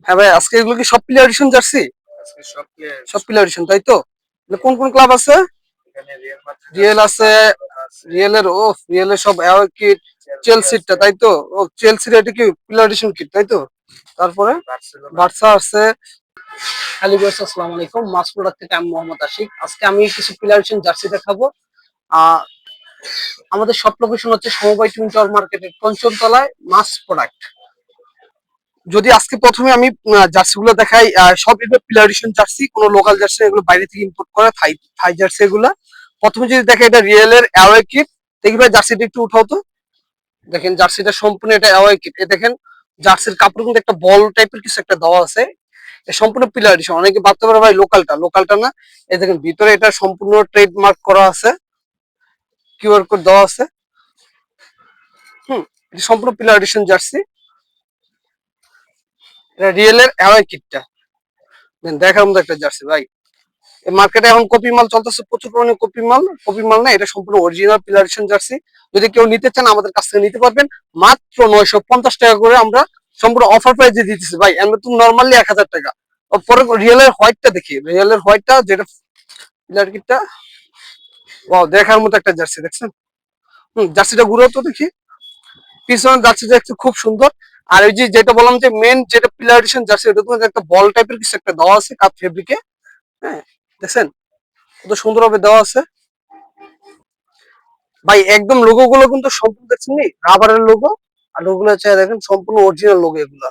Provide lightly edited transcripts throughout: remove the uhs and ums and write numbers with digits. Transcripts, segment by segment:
হ্যাঁ ভাই, আজকে এগুলো কি সব প্লেয়ার এডিশন জার্সি? আজকে সব প্লেয়ার সব প্লেয়ার এডিশন, তাই তো? কোন কোন ক্লাব আছে? এখানে রিয়াল মাদ্রিদ রিয়েল আছে, আছে। বার্সেলোনা আছে, রিয়েলের সব অ্যাওয়ে কিট। চেলসি চেলসিরটা, আছে, তাই তো? ও, চেলসির এটা কি প্লেয়ার এডিশন কিট, তাই তো? তারপরে বার্সেলোনা বার্সা আছে। আছে। হ্যালো গাইস, আসসালামু আলাইকুম। মাস প্রোডাক্ট থেকে আমি মোহাম্মদ আশিক। আজকে আমি কিছু প্লেয়ার এডিশন জার্সি দেখাবো। আহ আমাদের সব লোকেশন হচ্ছে সমবায় টুইন টাওয়ার মার্কেটের পঞ্চমতলায়, মাস প্রোডাক্ট। যদি আজকে প্রথমে আমি জার্সি গুলো দেখাই, সব এগুলো প্লেয়ার এডিশন জার্সি, কোনো লোকাল জার্সি এগুলো বাইরে থেকে ইম্পোর্ট করা, থাই থাই জার্সি এগুলা। প্রথমে যদি দেখে এটা রিয়েলের অ্যাওয়ে কিট। দেখি ভাই জার্সিটা একটু উঠাও তো। দেখেন জার্সিটা সম্পূর্ণ এটা অ্যাওয়ে কিট। এ দেখেন জার্সির কাপড় কিন্তু একটা বল টাইপের কিছু একটা দেওয়া আছে। এ সম্পূর্ণ প্লেয়ার এডিশন। অনেকে ভাবতে পারে ভাই লোকালটা না। এই দেখেন ভিতরে এটা সম্পূর্ণ ট্রেডমার্ক করা আছে, কিউআর কোড দেওয়া আছে। হুম, এটা সম্পূর্ণ প্লেয়ার এডিশন জার্সি। এটা রিয়েলের অ্যাওয়ে কিটটা দেখার মতো একটা জার্সি ভাই। এই মার্কেটে এখন কপি মাল চলতেছে, প্রচুর পরিমাণে কপি মাল না, এটা সম্পূর্ণ অরিজিনাল প্লেয়ার জার্সি। যদি কেউ নিতে চান আমাদের কাছ থেকে নিতে পারবেন মাত্র 950 টাকা করে। আমরা সম্পূর্ণ অফার প্রাইসে দিতেছি ভাই। আমরা তো নর্মালি 1000 টাকা। পরে রিয়েলের হোয়াইটটা দেখি, রিয়েলের হোয়াইটটা যেটা প্লেয়ার কিটটা, ওয়াও, দেখার মতো একটা জার্সি, দেখছেন? জার্সিটা ঘুরে তো দেখি। পিছনের জার্সিটা একটু খুব সুন্দর। আর ওই যে যেটা বললাম যে মেন যেটা প্লেয়ার জার্সি, ওটা তো একটা বল টাইপের কিছু একটা দেওয়া আছে কাপ ফেব্রিকে। হ্যাঁ, দেখছেন কত সুন্দরভাবে দেওয়া আছে ভাই। একদম লোগো গুলো কিন্তু সম্পূর্ণ দেখছেন নি রাবারের লোগো। আর লোগো গুলো চাই দেখেন সম্পূর্ণ অরিজিনাল লোগো এগুলা।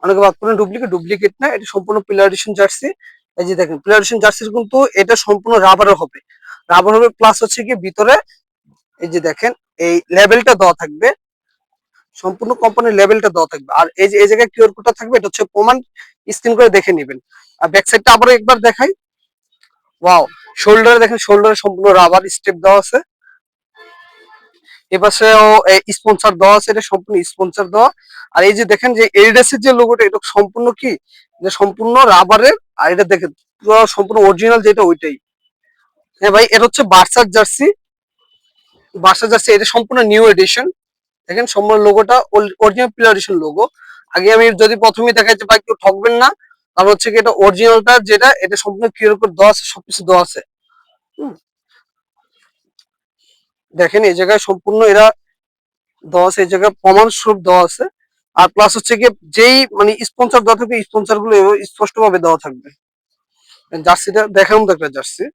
অনেকে ভাবতে পারেন ডুপ্লিকেট না, এটা সম্পূর্ণ প্লেয়ার এডিশন জার্সি। এই যে দেখেন প্লেয়ার এডিশন জার্সির কিন্তু এটা সম্পূর্ণ রাবারের হবে। রাবার হবে, প্লাস হচ্ছে কি ভিতরে এই যে দেখেন এই লেভেলটা দেওয়া থাকবে, সম্পূর্ণ কোম্পানির লেভেলটা দেওয়া থাকবে। আর এই যে এই জায়গায় কিউআর কোডটা থাকবে, এটা হচ্ছে প্রমাণ, স্ক্রিন করে দেখে নেবেন। আর ব্যাক সাইডটা আবার একবার দেখাই। ওয়াও, শোল্ডারে দেখেন, শোল্ডারে সম্পূর্ণ রাবার স্টেপ দেওয়া আছে। এপাশেও স্পন্সর দেওয়া আছে, এটা সম্পূর্ণ স্পন্সর দেওয়া। আর এই যে দেখেন যে এডিডাসের যে লোগোটা, এটা সম্পূর্ণ কি, যে সম্পূর্ণ রাবারের। আর এটা দেখেন পুরো সম্পূর্ণ অরিজিনাল যেটা ওইটাই। হ্যাঁ ভাই, এটা হচ্ছে বার্সার জার্সি। বার্সার জার্সি এটা সম্পূর্ণ নিউ এডিশন। দেখেন সম্পূর্ণ লোগোটা অরিজিনাল প্লেয়ার এডিশন লোগো। আগে আমি যদি প্রথমেই দেখাইতে পাই কেউ ঠকবেন না। কারণ হচ্ছে কি এটা অরিজিনালটা যেটা, এটা সম্পূর্ণ কিউআর কোড দেওয়া আছে, সবকিছু দেওয়া আছে। দেখেন এই জায়গায় সম্পূর্ণ এরা দেওয়া আছে, এই জায়গায় প্রমাণ স্বরূপ দেওয়া আছে। আর প্লাস হচ্ছে কি যেই মানে স্পন্সর দেওয়া থাকবে, স্পন্সর গুলো স্পষ্ট ভাবে দেওয়া থাকবে। জার্সিটা দেখার মতো একটা জার্সি।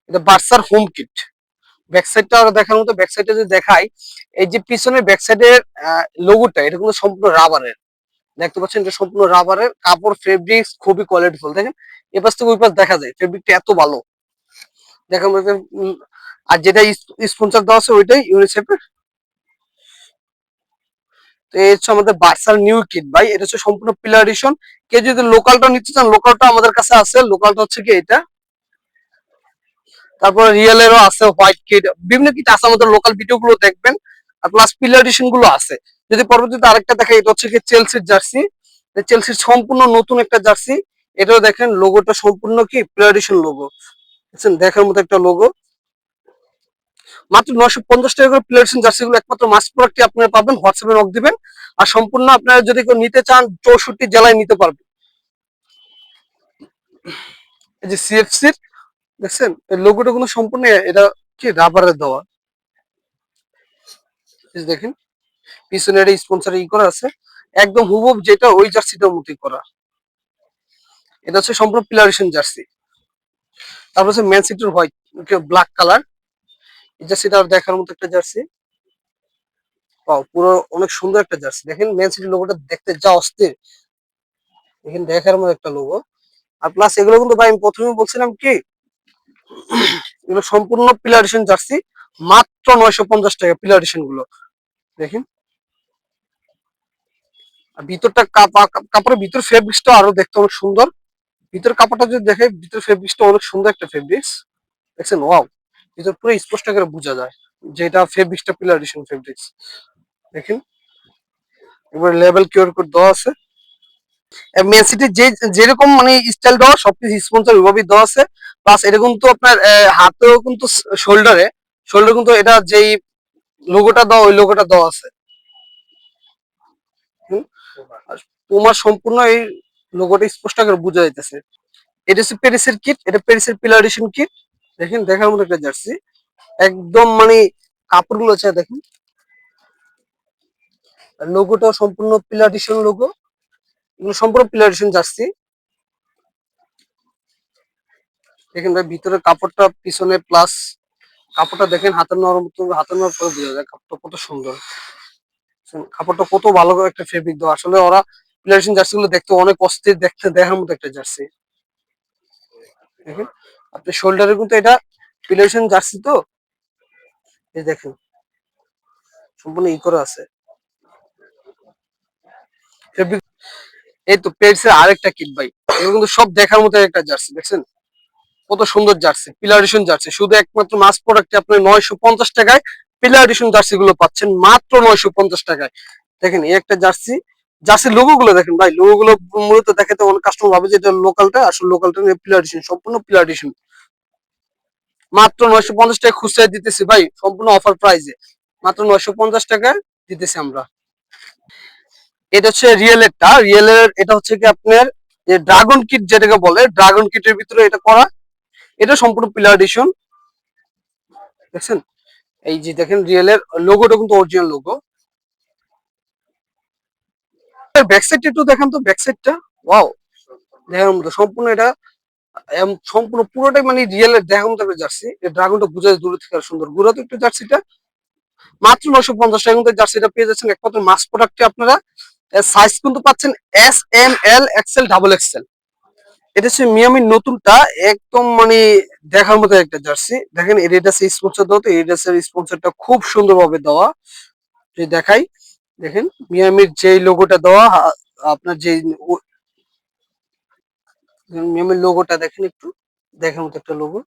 এটা বার্সার হোম কিট। ব্যাক সাইডটা আরো দেখার মতো। ব্যাক সাইডে যদি দেখাই, এই যে পিছনের ব্যাক সাইডের লোগোটা, এটা কিন্তু সম্পূর্ণ রাবারের। দেখতে পাচ্ছেন এটা সম্পূর্ণ রাবারের কাপড়, ফেব্রিক্স খুবই কোয়ালিটিফুল। দেখেন এ পাশ থেকে ওই পাশ দেখা যায় ফেব্রিকটা এত ভালো। দেখেন আর যেটা স্পন্সর দেওয়া আছে ওইটাই ইউনিসেফের। তো এই হচ্ছে আমাদের বার্সার নিউ কিট ভাই। এটা হচ্ছে সম্পূর্ণ প্লেয়ার এডিশন। কেউ যদি লোকালটা নিতে চান, লোকালটা আমাদের কাছে আছে। লোকালটা হচ্ছে কি এটা। তারপরে রিয়েলেরও আছে হোয়াইট কিট, বিভিন্ন কিট আছে। আমাদের লোকাল ভিডিও গুলো দেখবেন। আর প্লাস প্লেয়ার এডিশন গুলো আছে। যদি পরবর্তীতে আরেকটা দেখে, এটা হচ্ছে কি চেলসির জার্সি। চেলসির সম্পূর্ণ নতুন একটা জার্সি। এটাও দেখেন লোগোটা সম্পূর্ণ কি প্লেয়ার এডিশন লোগো। দেখছেন দেখার মতো একটা লোগো। মাত্র 950 টাকা করে প্লেয়ার এডিশন জার্সি গুলো একমাত্র মাস প্রোডাক্টই আপনারা পাবেন। হোয়াটসঅ্যাপে নক দিবেন। আর সম্পূর্ণ আপনারা যদি কেউ নিতে চান 64 জেলায় নিতে পারবেন। এই যে সিএফসির, দেখছেন লোগোটা কিন্তু সম্পূর্ণ এটা কি রাবারের দেওয়া। দেখেন পিছনে একটা স্পন্সর করা আছে, একদম হুবহু যেটা ওই জার্সিটার মতোই করা। এটা হচ্ছে সম্পূর্ণ প্লেয়ারেশন জার্সি। তারপর হচ্ছে ম্যান সিটির হোয়াইট, ব্ল্যাক কালার। এই জার্সিটা দেখার মতো একটা জার্সি। পুরো অনেক সুন্দর একটা জার্সি। দেখেন ম্যান সিটির লোগোটা দেখতে যা অস্থির। দেখেন দেখার মতো একটা লোগো। আর প্লাস এগুলো কিন্তু ভাই আমি প্রথমে বলছিলাম কি, এগুলো সম্পূর্ণ প্লেয়ারেশন জার্সি। মাত্র 950 টাকা প্লেয়ারেশন গুলো। দেখেন আর ভিতরটা কাপড়ের ভিতর ফেব্রিক্সটা আরো দেখতে অনেক সুন্দর। ভিতর কাপড়টা যদি দেখে, ভিতর ফেব্রিক্সটা অনেক সুন্দর একটা ফেব্রিক্স। দেখছেন ওয়াও, ভিতর পুরো স্পষ্ট করে বোঝা যায় যে এটা ফেব্রিক্সটা পিলার এডিশন ফেব্রিক্স। দেখেন এবার লেভেল কিউআর কোড দেওয়া আছে। মেন সিটি যে যেরকম মানে স্টাইল দেওয়া, সবকিছু স্পন্সর ওইভাবেই দেওয়া আছে। প্লাস এটা কিন্তু আপনার হাতেও কিন্তু শোল্ডারে, শোল্ডার কিন্তু এটা যেই লোগোটা দেওয়া, ওই লোগোটা দেওয়া আছে। পুমা। আর পুমার সম্পূর্ণ এই লোগোটা স্পষ্ট করে বোঝা যাইতেছে। এটা হচ্ছে প্যারিসের কিট, এটা প্যারিসের পিলার এডিশন কিট। দেখেন দেখার মতো একটা জার্সি, একদম মানে কাপড়গুলো আছে দেখেন, লোগোটা সম্পূর্ণ পিলার এডিশন লোগো, এগুলো সম্পূর্ণ পিলার এডিশন জার্সি। দেখেন ভাই ভিতরে কাপড়টা পিছনে প্লাস কাপড়টা দেখেন, হাতের নরম, হাতের নরম করে বোঝা যায় কাপড়টা কত সুন্দর। কাপড়টা কত ভালো একটা ফেব্রিক দেওয়া, আসলে ওরা পিলার এডিশন জার্সি গুলো দেখতে অনেক অস্থির, দেখতে দেখার মতো একটা জার্সি। দেখেন আপনি শোল্ডারে কিন্তু এটা পিলার এডিশন জার্সি তো, এই দেখেন সম্পূর্ণ ই করা আছে ফেব্রিক। এই তো পেটসের আরেকটা কিট ভাই, এগুলো কিন্তু সব দেখার মতো একটা জার্সি, দেখছেন কত সুন্দর জার্সি, পিলার এডিশন জার্সি। শুধু একমাত্র মাস প্রোডাক্টে আপনি 950 টাকায় পিলার এডিশন জার্সি গুলো পাচ্ছেন, মাত্র 950 টাকায়। দেখেন এই একটা জার্সি, জার্সির লোগো গুলো দেখেন ভাই, লোগো গুলো মূলত দেখাতে অনেক কাস্টমার ভাবে যে এটা লোকালটা, আসলে লোকালটা নিয়ে পিলার এডিশন, সম্পূর্ণ পিলার এডিশন। মাত্র 950 টাকায় খুচরা দিতেছি ভাই, সম্পূর্ণ অফার প্রাইসে মাত্র 950 টাকায় দিতেছি আমরা। এটা হচ্ছে রিয়েলেরটা, রিয়েলের এটা হচ্ছে কি আপনার যে ড্রাগন কিট যেটাকে বলে, ড্রাগন কিটের ভিতরে এটা করা, এটা সম্পূর্ণ পিলার এডিশন। দেখছেন এই যে দেখেন রিয়েলের লোগোটা কিন্তু অরিজিনাল লোগো। ব্যাক সাইডটা একটু দেখেন তো, ব্যাক সাইডটা ওয়াও, দেখার মতো সম্পূর্ণ এটা, সম্পূর্ণ পুরোটাই মানে রিয়েলের দেখার মতো একটা জার্সি। এই ড্রাগনটা বুঝা যায় দূরে থেকে আর সুন্দর, গুড়া তো একটু জার্সিটা মাত্র 950 টাকা কিন্তু জার্সিটা পেয়ে যাচ্ছেন একমাত্র মাস প্রোডাক্টে আপনারা। সাইজ কিন্তু পাচ্ছেন এস, এম, এল, এক্সেল, ডাবল এক্সেল। এটা হচ্ছে মিয়ামির নতুনটা, একদম মানে দেখার মতো একটা জার্সি। দেখেন এডিডাস স্পন্সর দেওয়া, তো এডিডাসের স্পন্সরটা খুব সুন্দরভাবে দেওয়া, যদি দেখাই দেখেন মিয়ামির যে লোগোটা দেওয়া, আপনার যে মিয়ামির লোগোটা দেখেন একটু, দেখার মতো একটা লোগো।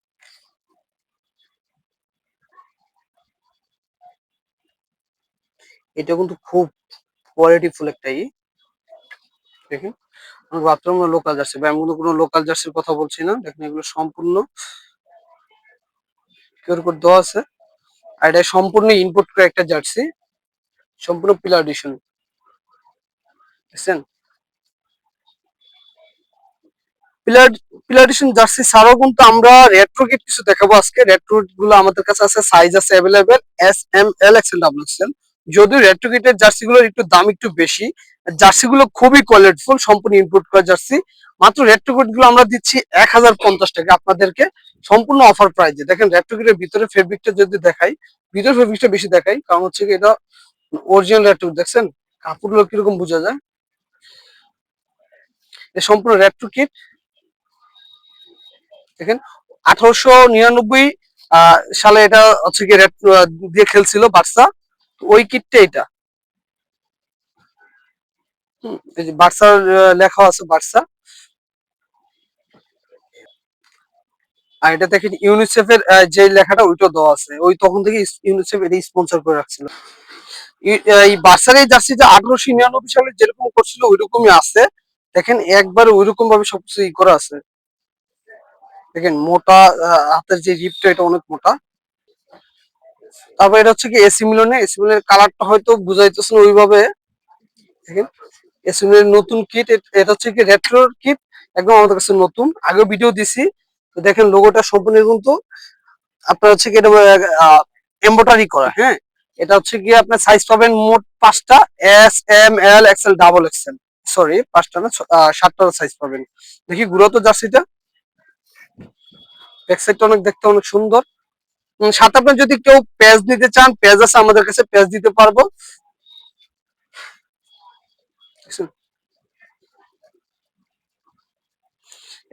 এটা কিন্তু খুব কোয়ালিটিফুল একটা দেখেন বাথরুম লোকাল জার্সি বা, আমি কিন্তু কোনো লোকাল জার্সির কথা বলছি না। দেখেন এগুলো সম্পূর্ণ কিউআর কোড দেওয়া আছে, আর এটা সম্পূর্ণ ইনপুট করে একটা জার্সি, সম্পূর্ণ পিলার এডিশন। দেখছেন পিলার পিলার এডিশন জার্সি ছাড়াও কিন্তু আমরা রেট্রো কিট কিছু দেখাবো আজকে। রেট্রো গুলো আমাদের কাছে আছে, সাইজ আছে অ্যাভেলেবেল এস, এম, এল, এক্সেল, ডাবল এক্সেল। যদিও রেট্রো কিটের জার্সি গুলোর একটু দাম একটু বেশি, জার্সি গুলো খুবই কোয়ালিটিফুল, সম্পূর্ণ ইনপুট করা জার্সি। মাত্র রেট্রো কিট গুলো আমরা দিচ্ছি 1050 টাকা আপনাদেরকে, সম্পূর্ণ অফার প্রাইজে। দেখেন রেট্রো কিটের ভিতরে ফেব্রিকটা যদি দেখাই, ভিতরে ফেব্রিকটা বেশি দেখাই, কারণ হচ্ছে কি এটা অরিজিনাল রেট্রো। দেখছেন কাপড়গুলো কিরকম বোঝা যায়, এটা সম্পূর্ণ রেট্রো কিট। দেখেন 1899 সালে এটা হচ্ছে কি রেড দিয়ে খেলছিল বার্সা, ওই কিটটা এটা। এই যে বার্সার লেখা আছে বার্সা। আর এটা দেখেন ইউনিসেফের যে লেখাটা ওইটা দেওয়া আছে, ওই তখন থেকে ইউনিসেফ এটা স্পন্সর করে রাখছিল। এই বার্সার এই জার্সিটা 1899 সালে যেরকম করছিল ওইরকমই আছে। দেখেন একবার ওইরকম ভাবে সবকিছু ই করা আছে। দেখেন মোটা হাতের যে রিপটা, এটা অনেক মোটা। তারপর এটা হচ্ছে কি এসি মিলনে, এসি মিলনের কালারটা হয়তো বুঝাইতেছে না ওইভাবে। দেখেন এসি মিলনের নতুন কিট, এটা হচ্ছে কি রেট্রো কিট, একদম আমাদের কাছে নতুন, আগে ভিডিও দিছি। তো দেখেন লোগোটা সম্পূর্ণ কিন্তু আপনার হচ্ছে কি এটা এমব্রয়ডারি করা, হ্যাঁ। এটা হচ্ছে কি আপনার সাইজ পাবেন মোট 5টা, এস, এম, এল, এক্সেল, ডাবল এক্সেল। সরি 5টা না, 7টা সাইজ পাবেন। দেখি ঘুরো তো জার্সিটা, ব্যাক সাইডটা অনেক দেখতে অনেক সুন্দর। সাথে আপনার যদি কেউ পেজ নিতে চান, পেজ আছে আমাদের কাছে, পেজ দিতে পারবো।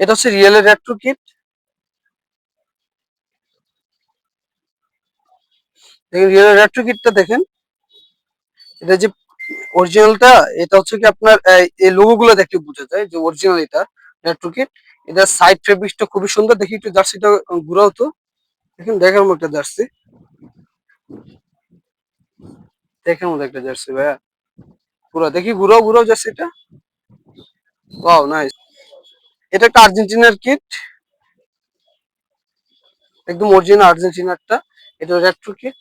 এটা হচ্ছে রিয়েলের রেট্রো কিট। দেখেন রিয়েলের রেট্রো কিটটা দেখেন, এটা যে অরিজিনালটা, এটা হচ্ছে কি আপনার এই লোগো গুলো দেখতে বোঝা যায় যে অরিজিনাল এটা রেট্রো কিট। এটা সাইড ফেব্রিকটা খুবই সুন্দর। দেখি একটু জার্সিটা ঘুরাও তো, দেখেন দেখার মতো একটা জার্সি, দেখার মতো একটা জার্সি ভাইয়া পুরো। দেখি ঘুরাও ঘুরাও জার্সিটা, ওয়াও নাইস। এটা একটা আর্জেন্টিনার কিট, একদম অরিজিনাল আর্জেন্টিনারটা, এটা রেট্রো কিট।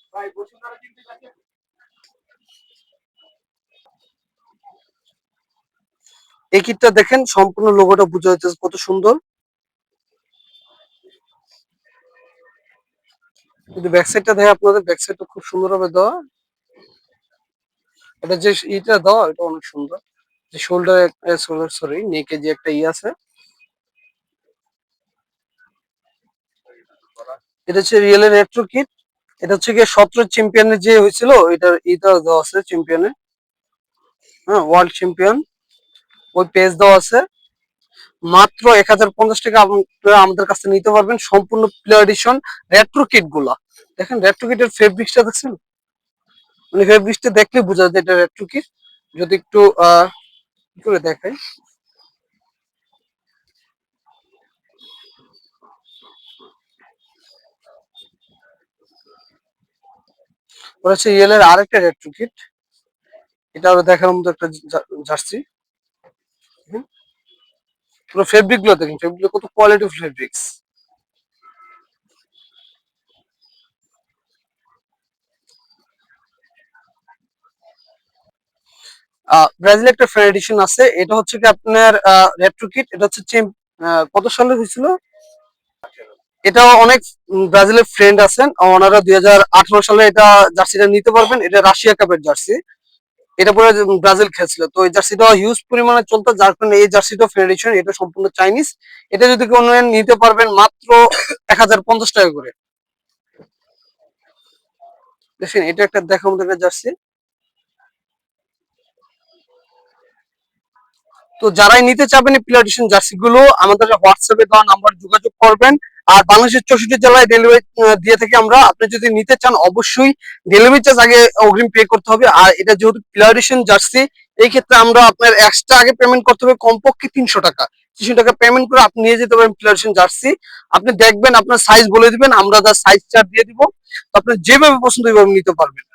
এই কিটটা দেখেন সম্পূর্ণ লোগোটা বোঝা যাচ্ছে কত সুন্দর। যদি ব্যাক সাইডটা দেখে আপনাদের, ব্যাক সাইডটা খুব সুন্দর ভাবে দেওয়া। এটা যে ইটা দেওয়া এটা অনেক সুন্দর। যে শোল্ডার সরি নেকে যে একটা আছে, এটা হচ্ছে রিয়েল রেট্রো কিট। এটা হচ্ছে গিয়ে 17 চ্যাম্পিয়নের যে হয়েছিল এটা দেওয়া আছে চ্যাম্পিয়নের, হ্যাঁ ওয়ার্ল্ড চ্যাম্পিয়ন, ওই পেজ দেওয়া আছে। মাত্র 1050 টাকা আপনারা আমাদের কাছে নিতে পারবেন সম্পূর্ণ প্লেয়ার এডিশন রেট্রো কিট গুলা। দেখেন রেট্রো কিটের ফেব্রিক্সটা দেখছেন, মানে ফেব্রিক্সটা দেখলে বোঝা যায় এটা রেট্রো কিট। যদি একটু কি করে দেখাই, ওরা হচ্ছে রিয়েল এর আরেকটা রেট্রো কিট। এটা আরো দেখার মতো একটা জার্সি। পুরো ফেব্রিক গুলো দেখেন, ফেব্রিক গুলো কত কোয়ালিটি ফেব্রিক্স। ব্রাজিল একটা ফ্যান এডিশন আছে, এটা হচ্ছে কি আপনার রেট্রো কিট। এটা হচ্ছে কত সালে হয়েছিল, এটা অনেক ব্রাজিলের ফ্রেন্ড আছেন ওনারা 2018 সালে এটা জার্সিটা নিতে পারবেন। এটা রাশিয়া কাপের জার্সি, এটা পরে ব্রাজিল খেলছিল, তো এই জার্সিটা হিউজ পরিমাণে চলতো, যার কারণে এই জার্সিটা ফেডারেশন, এটা সম্পূর্ণ চাইনিজ। এটা যদি কোনো নিতে পারবেন মাত্র 1050 টাকা করে। দেখেন এটা একটা দেখার মতো একটা জার্সি। তো যারাই নিতে চাবেন এই প্লেয়ার জার্সি গুলো আমাদের হোয়াটসঅ্যাপে দেওয়া নাম্বার যোগাযোগ করবেন। আর বাংলাদেশের 64 জেলায় ডেলিভারি দিয়ে থাকি আমরা। আপনি যদি নিতে চান অবশ্যই ডেলিভারি চার্জ আগে অগ্রিম পে করতে হবে। আর এটা যেহেতু প্লেয়ার জার্সি, এই ক্ষেত্রে আমরা আপনার এক্সট্রা আগে পেমেন্ট করতে হবে কমপক্ষে 300 টাকা। 300 টাকা পেমেন্ট করে আপনি নিয়ে যেতে পারেন প্লেয়ার জার্সি। আপনি দেখবেন, আপনার সাইজ বলে দিবেন, আমরা তার সাইজ চার্ট দিয়ে দিব, তো আপনি যেভাবে পছন্দ ওইভাবে নিতে পারবেন।